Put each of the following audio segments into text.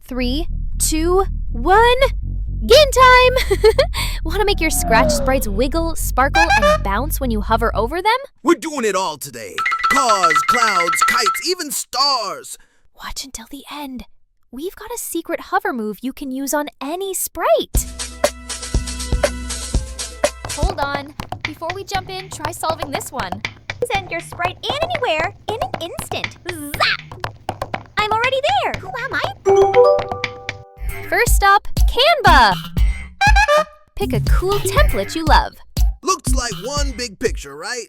3, 2, 1. Game time! Want to make your scratch sprites wiggle, sparkle, and bounce when you hover over them? We're doing it all today. Cars, clouds, kites, even stars. Watch until the end. We've got a secret hover move you can use on any sprite. Hold on. Before we jump in, try solving this one. Send your sprite anywhere in an instant. Zap! I'm already there. Who am I? First stop, Canva. Pick a cool template you love. Looks like one big picture, right?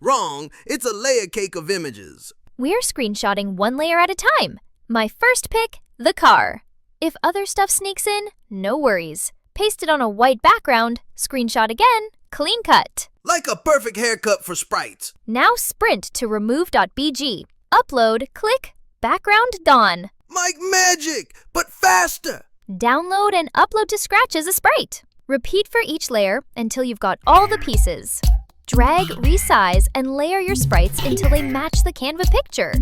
Wrong. It's a layer cake of images. We're screenshotting one layer at a time. My first pick, the car. If other stuff sneaks in, no worries. Paste it on a white background, screenshot again, clean cut. Like a perfect haircut for sprites. Now sprint to remove.bg. Upload, click, background gone. Like magic, but faster. Download and upload to Scratch as a sprite. Repeat for each layer until you've got all the pieces. Drag, resize, and layer your sprites until they match the Canva picture.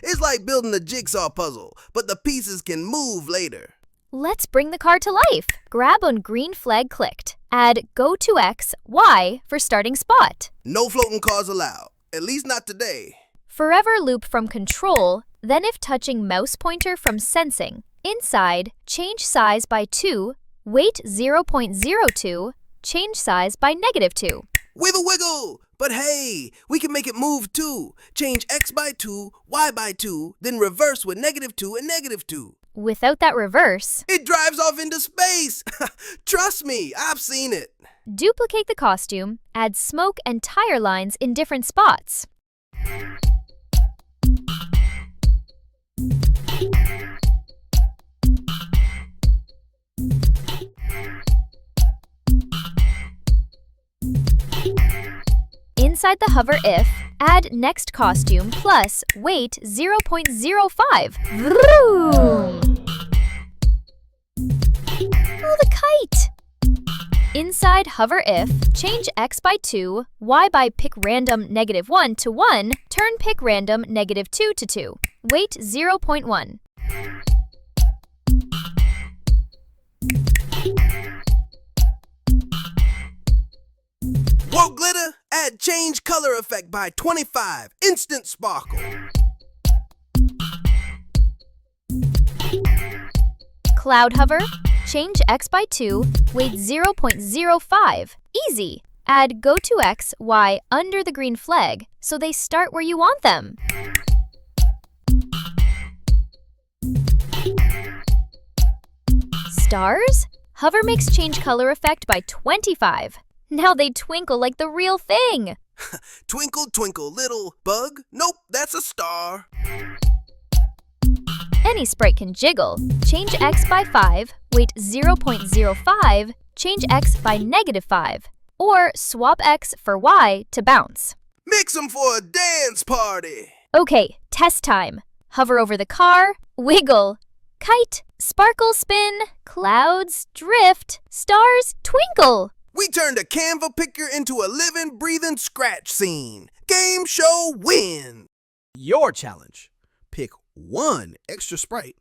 It's like building a jigsaw puzzle, but the pieces can move later. Let's bring the car to life. Grab on green flag clicked. Add go to X, Y for starting spot. No floating cars allowed, at least not today. Forever loop from control, then if touching mouse pointer from sensing. Inside, change size by 2, weight 0.02, change size by -2. Wiggle, wiggle! But hey, we can make it move too. Change X by 2, Y by 2, then reverse with -2 and -2. Without that reverse, It drives off into space! Trust me, I've seen it. duplicate the costume, add smoke and tire lines in different spots. Inside the hover if, add next costume plus weight 0.05. Vroom! Oh, the kite! Inside hover if, change X by 2, Y by pick random -1 to 1, turn pick random -2 to 2, weight 0.1. Whoa, glitter, add change color effect by 25, instant sparkle. Cloud hover, change X by 2, weight 0.05. Easy. Add go to X, Y under the green flag so they start where you want them. Stars? Hover makes change color effect by 25. Now they twinkle like the real thing. Twinkle, twinkle, little bug. Nope, that's a star. Any sprite can jiggle. Change X by 5, weight 0.05, change X by -5. Or swap X for Y to bounce. Mix 'em for a dance party. Okay, test time. Hover over the car, wiggle. Kite, sparkle spin, clouds, drift, stars, twinkle. We turned a Canva picture into a living, breathing scratch scene. Game show win. Your challenge. Pick one extra sprite,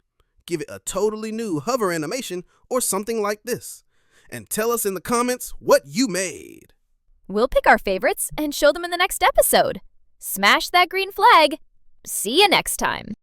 give it a totally new hover animation or something like this, and tell us in the comments what you made. We'll pick our favorites and show them in the next episode. Smash that green flag. See you next time.